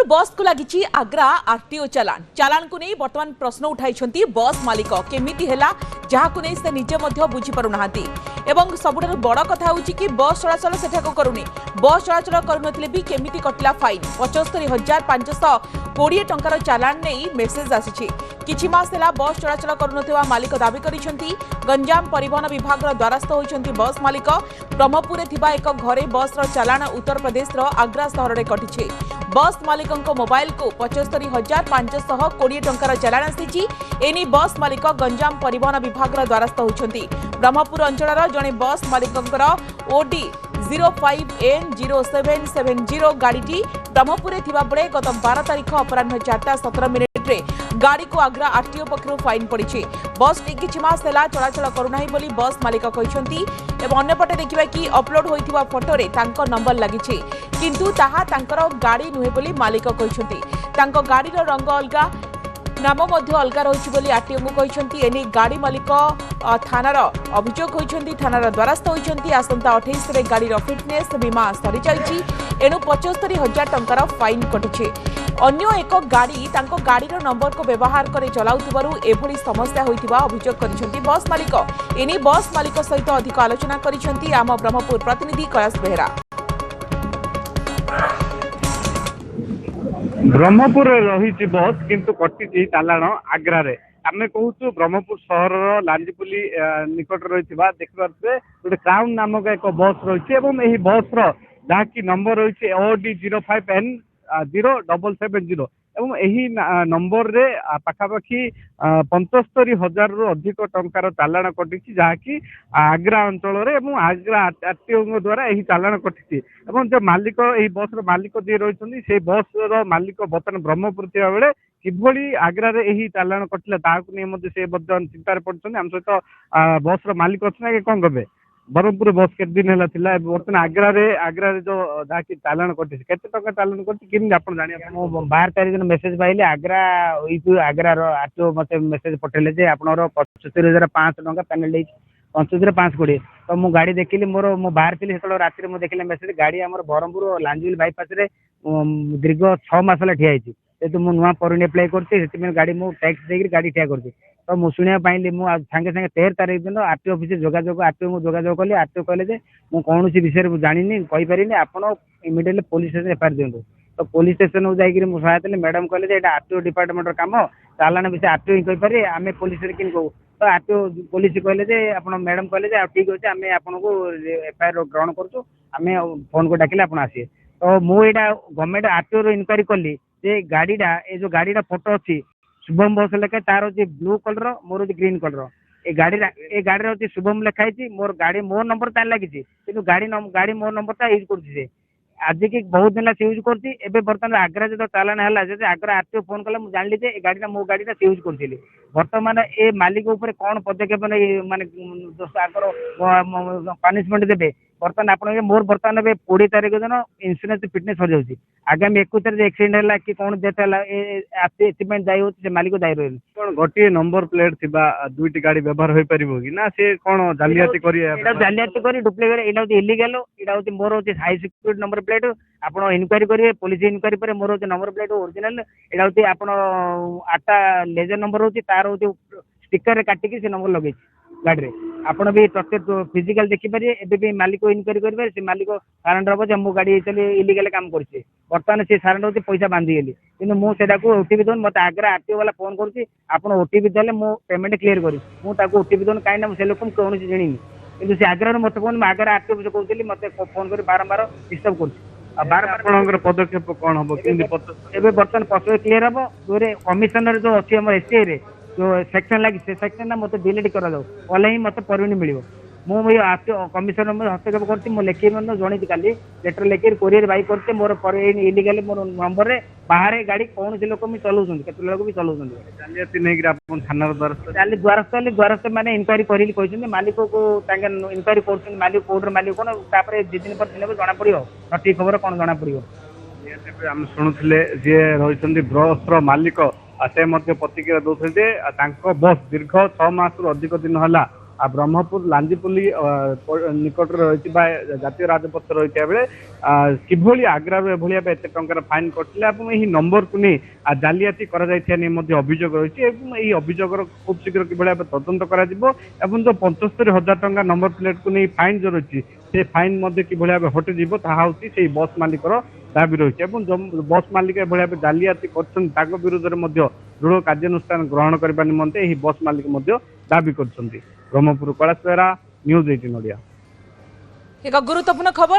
बस को लगी आग्रा आरटीओ चालान चालान को नहीं बर्तमान प्रश्न उठाई बस मालिक केमिति हैला जहाँ को नहीं से निजे बुझी पारुना एवं सबुठ बड़ कथा हूँ कि बस चलाचल सेठाक करूनी बस चलाचल करूनथिले भी केमिति कटिला फाइन 75,520 टंकार चालान नहीं मेसेज आसी किछि मास हैला बस चलाचल करूनथिबा मालिक दाबी करिसेंती। गंजाम परिवहन विभाग द्वारस्थ होइछंती बस मालिक। ब्रह्मपुर एक घरे बस चालान उत्तर प्रदेश आग्रा सहर में कटिछे। बस मालिक मोबाइल को 75,520 टंकार चालान आसी एनी बस मालिक गंजाम परिवहन विभाग द्वारस्थ होइछंती। ब्रह्मपुर अंचल जड़े बस मालिक ओडी 05N0770 गाड़ी ब्रह्मपुर बेले गत 12 तारीख अपराह 4:17 गाड़ी को आग्रा आरटीओ पक्षर फाइन पड़ी। बस टी किछि मास हैला चलाचल करूना बोली बस मालिक कहते अंपटे देखा कि अपलोड होइथिबा फोटो रे तांको नंबर लगी किंतु ताहा तांकर गाड़ी नुहे बोली मालिक कहते तांको गाड़ीर रंग अलगा नाम अलग रही आरटीओ को कहते एने गाड़ी मालिक थानार अभियोग होती थानार द्वारस्थ होती आसंता 28 गाड़ी फिटनेस बीमा सरी जाइए एणु 75,000 टंकार फाइन कटिछे। अन्य एक गाड़ी तांको गाड़ीर नंबर को व्यवहार कर चलाउथिबारु एभली समस्या होइथिबा अभियोग करिसेंती बस मालिक। एने बस मालिक सहित अधिक आलोचना करिसेंती आम ब्रह्मपुर प्रतिनिधि कैलाश बेहेरा। ब्रह्मपुर रही बस किंतु कटी चालाण आग्रा रे आमे कहूँ ब्रह्मपुर सहर लांजीपुली निकट रही देखिए गोटे क्राउन नामक एक बस रही बस रही नंबर रही OD 05N0770 एवं यही नंबर रे पाखापाखि 75,000 रु अधिक टंकार चालाण कटी जहाँकि आग्रा अंचल आग्रा आरटीओ द्वारा यही चालाण कटी जो मालिक यही बस मालिक जी रही से बस मालिक बर्तमान ब्रह्मपुर थिबा बेले किभली आग्रा रे यही चालाण कटिला ताकू नहीं से बर्तमान चिंतार पड़छन। आम सहित बस मालिक अच्छा कौन कहे ब्रह्मपुर बस के दिन है बर्तमान आग्रा रे जो जहाँकि चालाण कटी केते टका चालाण कटी कि आप जानिए 12 तारीख दिन मेसेज पाइले आग्रा आग्रा आरटीओ मत मेसेज पठेले जे आपनर 75,500 टका पेनल्टी 75,520 तो मु गाड़ी देखिली मोर मु बाहर थी से राति मुझे देखिले मेसेज गाड़ी आम ब्रह्मपुर लांजुल बाईपास रे दीर्घ 6 मास ठिया तो मुझे नुआ परिण अप्लाई कर गाड़ी मुझे टैक्स देकर गाड़ी ठिया कर तो मुझे शुणा पाइली मुझे सागे सागे 13 तारीख दिन आरटीओ ऑफिस जोगाजोग आरटीओ को जोगाजोग कली आरटीओ कहले मुझे विषय जानी कहीपरि आप इमिडिएटली पुलिस स्टेशन एफआईआर दिंतु तो पुलिस स्टेशन को जाकर मुझे सहायता मैडम कहले आरटीओ डिपार्टमेंट काम चालान विषय आरटीओ ही कहीपरि आम पुलिस कि कहूँ तो आरटीओ पुलिस कहले आप मैडम कहले ठीक अच्छे आम आपको एफआईआर ग्रहण करें फोन को डाकिले आप आसिए तो मुझे गवर्नमेंट आरटीओ इनक्वारी कली जे गाड़ीटा ये जो गाड़ीटा फोटो अच्छी शुभम बस लेखा तार अच्छे ब्लू कलर मोर अच्छे ग्रीन कलर ए गाड़ी अच्छी शुभम लिखाई मोर गाड़ी मोर नंबर तार लगी गाड़ी मोर नंबर यूज कर आज की बहुत दिन से यूज कर बर्तमान आग्रा जो चालान है आग्रा आरटीओ फोन कला मुझे जानी जे गाड़ी मो गाड़ी से यूज करी बर्तमान ए मालिक उपर कौन पदक्षेप नहीं माने पनिशमेंट देते बर्तमान आप मोर बर्तमान 20 तारीख दिन इंश्योरेंस फिटनेस हो जाऊँगी आगामी 21 तारीख एक्सीडेंट है कि कौन डेथ है दायी होती मालिक दायी रही कौन गोटे नंबर प्लेट थी दुईटी गाड़ी व्यवहार हो पार कि ना से कौन जालियाती जालियाती कर डुप्लिकेट यहाँ हूँ इलिगल यहाँ हूँ मोर हूँ हाई सिक्योरिटी नंबर प्लेट आप इनक्वारी करेंगे पुलिस इनक्वारी पर मोर हूँ नंबर प्लेट ओरिजिनल यहाँ हूँ आप 8टा लेजर नंबर हूँ तार हूँ स्टिकर काटिकी से नंबर लगे गाड़ी आपड़ भी प्रत्येक फिजिकल देखिपारे एबे भी मालिक इनक्वारी करेंगे से मालिक सारेंडर हम जे मो गाड़ी इलिगल काम करछे बर्तमान से सारेंडर होती पैसा बांधीगली कि मुझे ओटीपी दौन मत आग्रा आरटीओ वाला फोन करुँच आप ओटीपी देले मो पेमेंट क्लियर करी मुझे ओटीपी दौन कहीं से लोक कौन जानी कि से आग्रा मत फोन आग्रा आरटीओ कहती मत फोन कर बारंबार डिस्टर्ब कर पदक्षेप कौन हम बर्तमान पशु क्लीयर हम जो कमिशनर जो अच्छी आम एसटीआई जो सेक्शन लगी से सेक्शन ना मत डिलीट करा कले ही मत परिणी मिल मुझे कमिशनर हस्तक्षेप कर लिखी जन काली लेटर लिखी कोरियर बाई करते मोर इलिगल मोर नंबर रे बाहर गाड़ी कौन से लोक भी चलाऊँ केते लोक भी चलाऊँ थाना द्वारस्थ मैंने इनक्वारी कर मालिक को इनक्वारी कर मालिक कोर्टर मालिक कौन तापर 2 दिन पर जना पड़ो सठिक खबर कौन जना पड़ो आम शुणुले जी रही बस मालिक से प्रतिक्रिया दौते बस दीर्घ 6 मास अधिक दिन है ବ୍ରହ୍ମପୁର ଲାଞ୍ଜିପଲ୍ଲୀ ନିକଟରେ ରହିଛି ବା ଜାତୀୟ ରାଜପଥ ରହିଥିବା ବେଳେ କିଭଳି ଆଗ୍ରାରୁ ଏଭଳି ଭାବେ ଏତେ ଟଙ୍କାର ଫାଇନ୍ କଟିଲା ଏବଂ ଏହି ନମ୍ବରକୁ ନେଇ ଜାଲିଆତି କରାଯାଇଥିବା ନେଇ ମଧ୍ୟ ଅଭିଯୋଗ ରହିଛି ଏବଂ ଏହି ଅଭିଯୋଗର ଖୁବ୍ ଶୀଘ୍ର କିଭଳି ଭାବେ ତଦନ୍ତ କରାଯିବ ଏବଂ ଯୋଉ 75,000 ଟଙ୍କା ନମ୍ବର ପ୍ଲେଟକୁ ନେଇ ଫାଇନ୍ ଯୋଉ ରହିଛି ସେ ଫାଇନ୍ ମଧ୍ୟ କିଭଳି ଭାବେ ହଟିଯିବ ତାହା ହେଉଛି ସେଇ ବସ୍ ମାଲିକର ଦାବି ରହିଛି ଏବଂ ବସ୍ ମାଲିକ ଏଭଳି ଭାବେ ଜାଲିଆତି କରୁଛନ୍ତି ତାଙ୍କ ବିରୁଦ୍ଧରେ ମଧ୍ୟ ଦୃଢ଼ କାର୍ଯ୍ୟାନୁଷ୍ଠାନ ଗ୍ରହଣ କରିବା ନିମନ୍ତେ ଏହି ବସ୍ ମାଲିକ ମଧ୍ୟ ଦାବି କରୁଛନ୍ତି। ବ୍ରହ୍ମପୁର କୈଳାସ ବେହେରା, ନ୍ୟୁଜ୍ 18 ଓଡ଼ିଆ। ଏକ ଗୁରୁତ୍ୱପୂର୍ଣ୍ଣ ଖବର